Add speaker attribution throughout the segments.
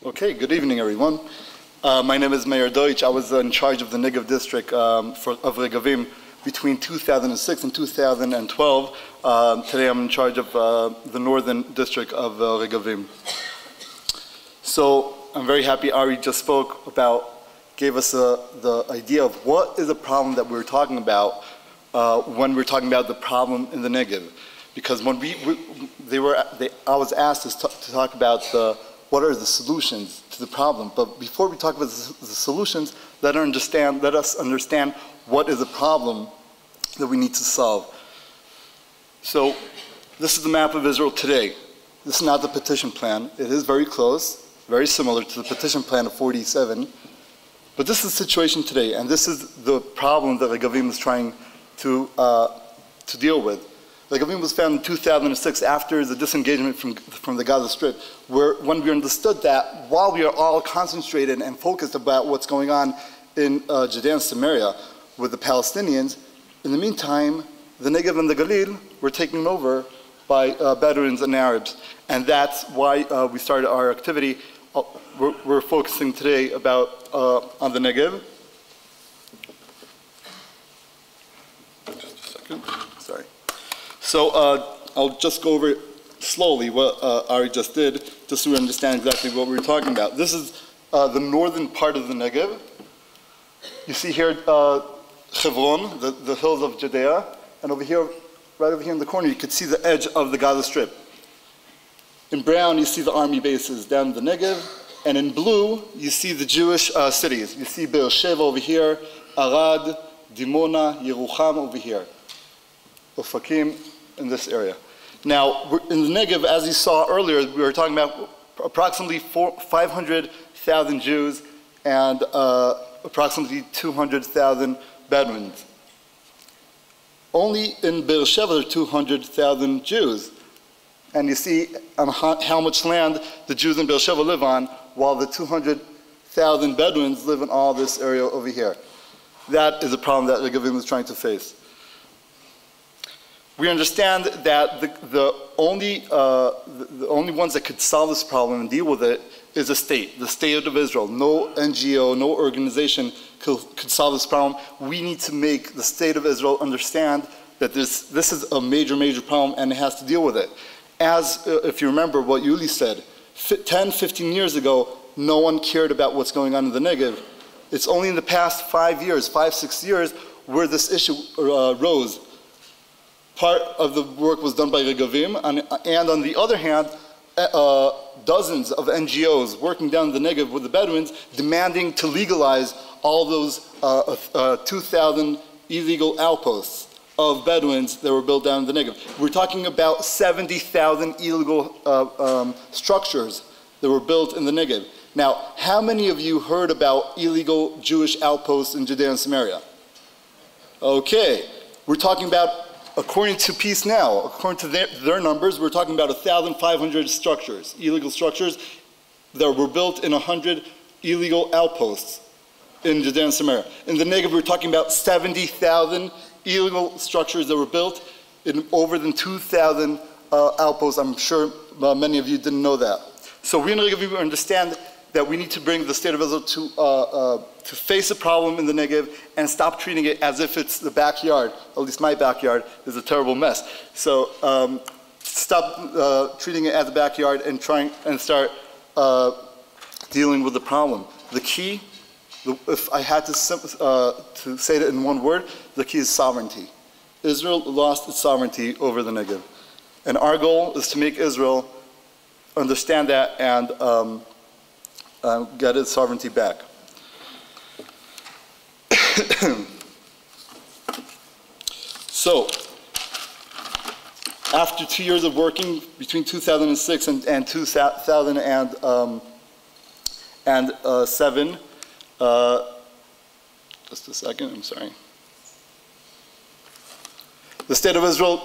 Speaker 1: Okay, good evening, everyone. My name is Meir Deutsch. I was in charge of the Negev district of Regavim between 2006 and 2012. Today I'm in charge of the northern district of Regavim. So I'm very happy Ari just gave us the idea of what is the problem that we're talking about when we're talking about the problem in the Negev. Because when I was asked to talk about what are the solutions to the problem. But before we talk about the solutions, let us understand what is the problem that we need to solve. So this is the map of Israel today. This is not the petition plan. It is very close, very similar to the petition plan of 47. But this is the situation today, and this is the problem that Regavim is trying to deal with. Regavim was founded in 2006 after the disengagement from the Gaza Strip, when we understood that while we are all concentrated and focused about what's going on in Judea and Samaria with the Palestinians, in the meantime, the Negev and the Galil were taken over by Bedouins and Arabs. And that's why we started our activity. We're focusing today on the Negev. Just a second, sorry. So I'll just go over slowly what Ari just did, just so we understand exactly what we were talking about. This is the northern part of the Negev. You see here Hebron, the hills of Judea, and over here, right over here in the corner, you could see the edge of the Gaza Strip. In brown, you see the army bases down the Negev, and in blue, you see the Jewish cities. You see Be'er Sheva over here, Arad, Dimona, Yerucham over here, Ofakim in this area. Now, in the Negev, as you saw earlier, we were talking about approximately 500,000 Jews and approximately 200,000 Bedouins. Only in Be'er Sheva there are 200,000 Jews. And you see how much land the Jews in Be'er Sheva live on, while the 200,000 Bedouins live in all this area over here. That is a problem that Regavim is trying to face. We understand that the only ones that could solve this problem and deal with it is the state of Israel. No NGO, no organization could solve this problem. We need to make the state of Israel understand that this is a major, major problem and it has to deal with it. As, if you remember what Yuli said, 10, 15 years ago, no one cared about what's going on in the Negev. It's only in the past 5 years, 5, 6 years, where this issue rose. Part of the work was done by Regavim, and on the other hand, dozens of NGOs working down the Negev with the Bedouins demanding to legalize all those 2,000 illegal outposts of Bedouins that were built down in the Negev. We're talking about 70,000 illegal structures that were built in the Negev. Now, how many of you heard about illegal Jewish outposts in Judea and Samaria? Okay, we're talking about, according to Peace Now, according to their numbers, we're talking about 1,500 structures, illegal structures that were built in 100 illegal outposts in Judea and Samaria. In the Negev, we're talking about 70,000 illegal structures that were built in over than 2,000 outposts. I'm sure many of you didn't know that. So we in Regavim understand that we need to bring the state of Israel to face a problem in the Negev and stop treating it as if it's the backyard. At least my backyard is a terrible mess. So stop treating it as a backyard and start dealing with the problem. The key, if I had to say it in one word, the key is sovereignty. Israel lost its sovereignty over the Negev. And our goal is to make Israel understand that and get its sovereignty back. So, after 2 years of working between 2006 and 2007, just a second, I'm sorry. The State of Israel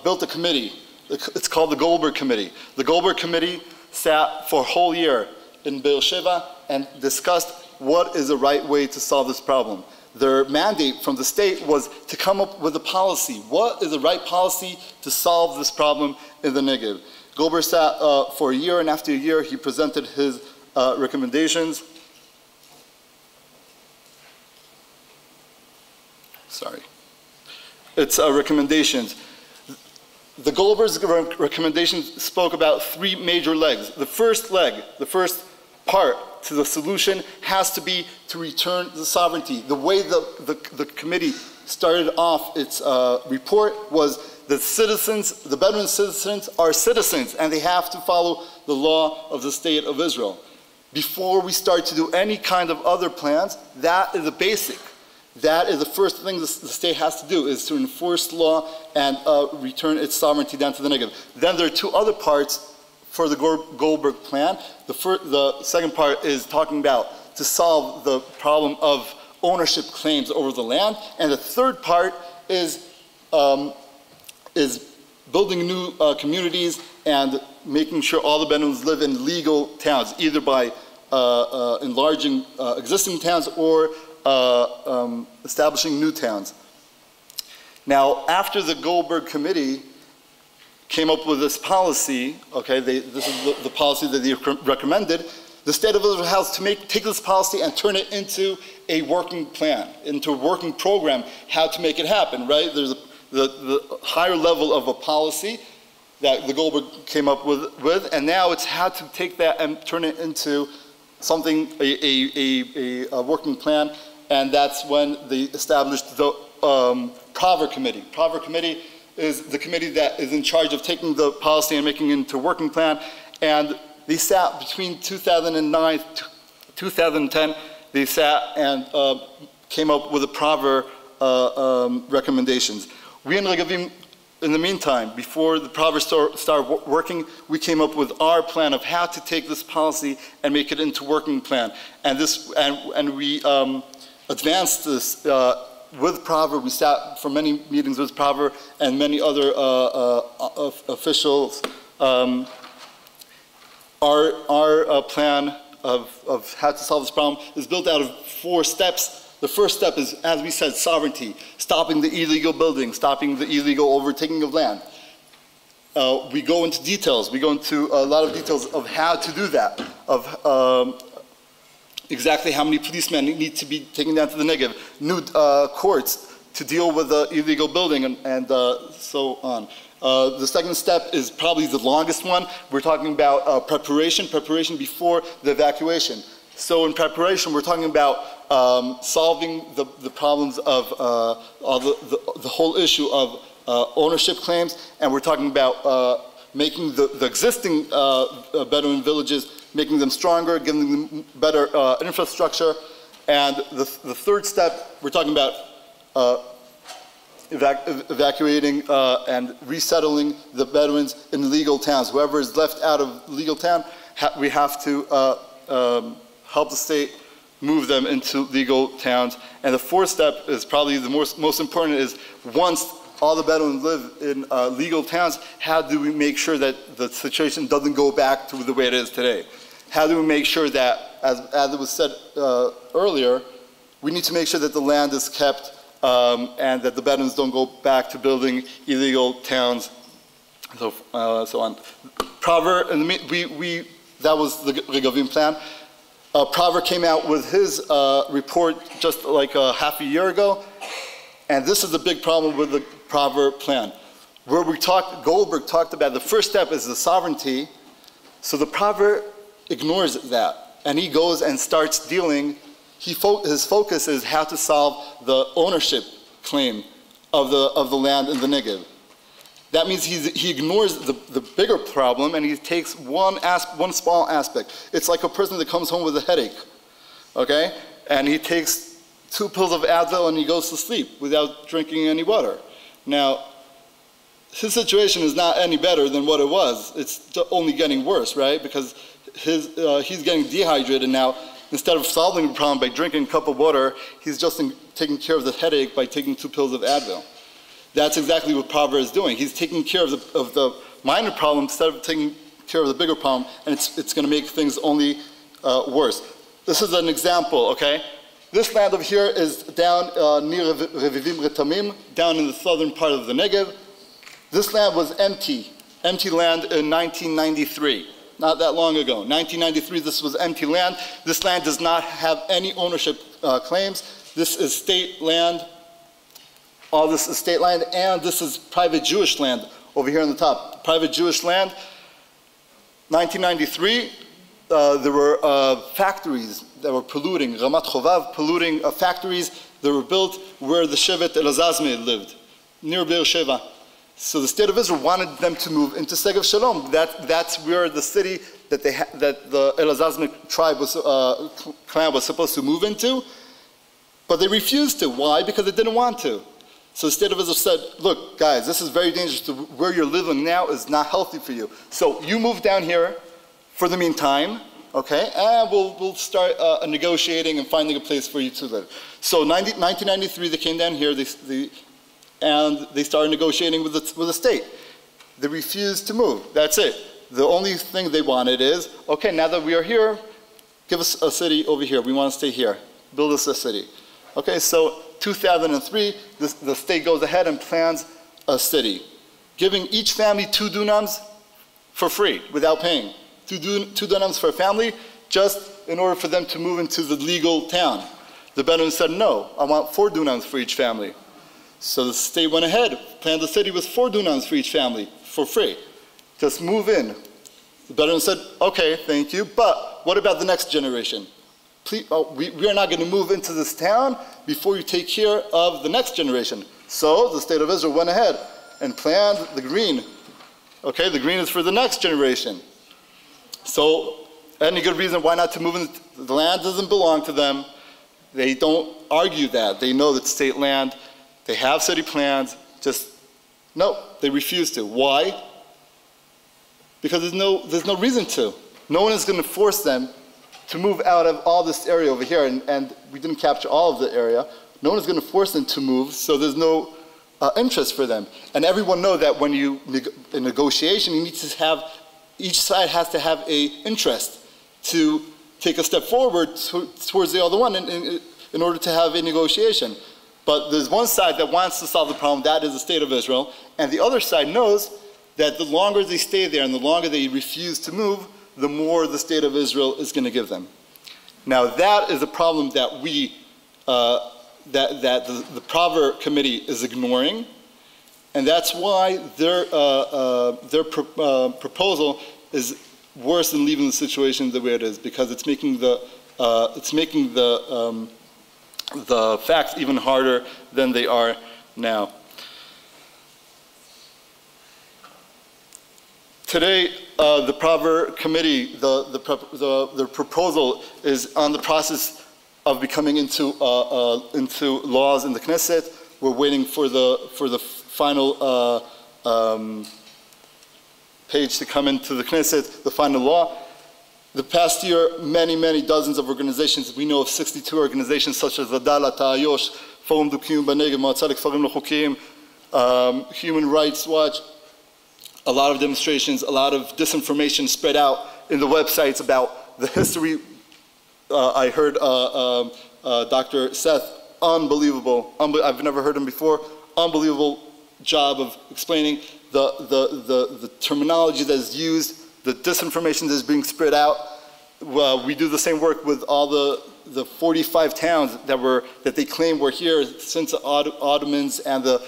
Speaker 1: built a committee. It's called the Goldberg Committee. The Goldberg Committee sat for a whole year in Be'er Sheva and discussed what is the right way to solve this problem. Their mandate from the state was to come up with a policy. What is the right policy to solve this problem in the Negev? Goldberg sat for a year, and after a year he presented his recommendations. Sorry. It's recommendations. The Goldberg's recommendations spoke about three major legs. The first leg, the first part to the solution has to be to return the sovereignty. The way the committee started off its report was the citizens, the Bedouin citizens are citizens and they have to follow the law of the state of Israel. Before we start to do any kind of other plans, that is a basic. That is the first thing the state has to do, is to enforce law and return its sovereignty down to the Negev. Then there are two other parts for the Goldberg plan. The second part is talking about to solve the problem of ownership claims over the land. And the third part is building new communities and making sure all the Bedouins live in legal towns, either by enlarging existing towns or establishing new towns. Now, after the Goldberg Committee came up with this policy, okay, this is the policy that they recommended, the state of Israel has to take this policy and turn it into a working plan, into a working program, how to make it happen, right? There's the higher level of a policy that the Goldberg came up with, and now it's how to take that and turn it into something, a working plan. And that's when they established the Prover Committee. Prover Committee is the committee that is in charge of taking the policy and making it into a working plan. And they sat between 2009 to 2010. They sat and came up with the Prover recommendations. We in Regavim, in the meantime, before the Prover started working, we came up with our plan of how to take this policy and make it into a working plan. And we advanced this with Prover. We sat for many meetings with Prover and many other officials. Our plan of how to solve this problem is built out of 4 steps. The first step is, as we said, sovereignty, stopping the illegal building, stopping the illegal overtaking of land. We go into details. We go into a lot of details of how to do that, of exactly how many policemen need to be taken down to the Negev, new courts to deal with the illegal building, and so on. The second step is probably the longest one. We're talking about preparation before the evacuation. So in preparation, we're talking about solving the problems of the whole issue of ownership claims, and we're talking about making the existing Bedouin villages, making them stronger, giving them better infrastructure. And the third step, we're talking about evacuating and resettling the Bedouins in legal towns. Whoever is left out of legal town, we have to help the state move them into legal towns. And the fourth step is probably the most important, is once all the Bedouins live in legal towns, how do we make sure that the situation doesn't go back to the way it is today? How do we make sure that, as it was said earlier, we need to make sure that the land is kept and that the Bedouins don't go back to building illegal towns, so on. Prover, that was the Regavim plan. Prover came out with his report just like half a year ago, and this is the big problem with the Prover plan. Where Goldberg talked about the first step is the sovereignty, so the Prover ignores that, and he goes and starts dealing. His focus is how to solve the ownership claim of the land in the Negev. That means he ignores the bigger problem, and he takes one small aspect. It's like a person that comes home with a headache, okay? And he takes 2 pills of Advil and he goes to sleep without drinking any water. Now, his situation is not any better than what it was. It's only getting worse, right? Because he's getting dehydrated now. Instead of solving the problem by drinking a cup of water, he's just taking care of the headache by taking 2 pills of Advil. That's exactly what Prover is doing. He's taking care of the minor problem instead of taking care of the bigger problem, and it's going to make things only worse. This is an example, okay? This land over here is down near Regavim Retamim, down in the southern part of the Negev. This land was empty land in 1993. not that long ago. 1993, this was empty land. This land does not have any ownership claims. This is state land. All this is state land, and this is private Jewish land over here on the top. Private Jewish land. 1993, there were factories that were polluting, Ramat Chovav, polluting factories that were built where the Shevet Elazazme lived, near Be'er Sheva. So the state of Israel wanted them to move into Segev Shalom. That's where the city that the Elazazme tribe clan was supposed to move into, but they refused to. Why? Because they didn't want to. So the state of Israel said, look, guys, this is very dangerous. Where you're living now is not healthy for you. So you move down here for the meantime, okay, and we'll start negotiating and finding a place for you to live. So 1993, they came down here, and they started negotiating with the state. They refused to move. That's it. The only thing they wanted is, okay, now that we are here, give us a city over here. We want to stay here. Build us a city. Okay, so 2003, the state goes ahead and plans a city, giving each family 2 dunams for free, without paying. 2 dunams for a family, just in order for them to move into the legal town. The Bedouins said, no, I want 4 dunams for each family. So the state went ahead, planned the city with 4 dunams for each family, for free. Just move in. The Bedouins said, okay, thank you, but what about the next generation? Please, we are not going to move into this town before you take care of the next generation. So the state of Israel went ahead and planned the green. Okay, the green is for the next generation. So any good reason why not to move in? The land doesn't belong to them. They don't argue that. They know that state land. They have city plans. Just, no, they refuse to. Why? Because there's no reason to. No one is going to force them to move out of all this area over here, and we didn't capture all of the area. No one is going to force them to move, so there's no interest for them. And everyone knows that when you, in negotiation, you need to have, each side has to have an interest to take a step forward towards the other one in order to have a negotiation. But there's one side that wants to solve the problem, that is the state of Israel, and the other side knows that the longer they stay there and the longer they refuse to move, the more the state of Israel is going to give them. Now that is a problem that the Prover Committee is ignoring, and that's why their proposal is worse than leaving the situation the way it is, because it's making the facts even harder than they are now. Today, the Prover Committee, the proposal is on the process of becoming into laws in the Knesset. We're waiting for the final page to come into the Knesset, the final law. The past year, many dozens of organizations, we know of 62 organizations such as Adalat, Ayosh, Forum Dukim B'Negev, Mo'atza Lekfarim L'Chukim, Human Rights Watch, a lot of demonstrations, a lot of disinformation spread out in the websites about the history. I heard Dr. Seth, unbelievable, I've never heard him before, unbelievable job of explaining the terminology that is used, the disinformation that is being spread out. We do the same work with all the 45 towns that they claim were here since the Ottomans and the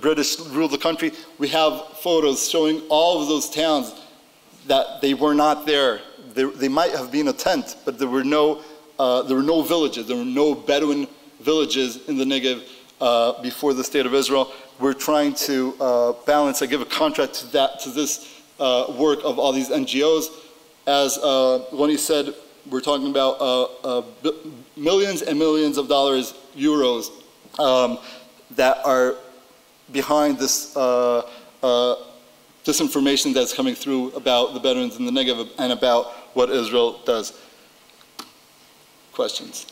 Speaker 1: British ruled the country. We have photos showing all of those towns that they were not there. They might have been a tent, but there were no villages. There were no Bedouin villages in the Negev before the state of Israel. We're trying to balance. I give a contract to this work of all these NGOs. As Ronnie said, we're talking about millions and millions of dollars, euros, that are behind this disinformation that's coming through about the Bedouins in the Negev and about what Israel does. Questions?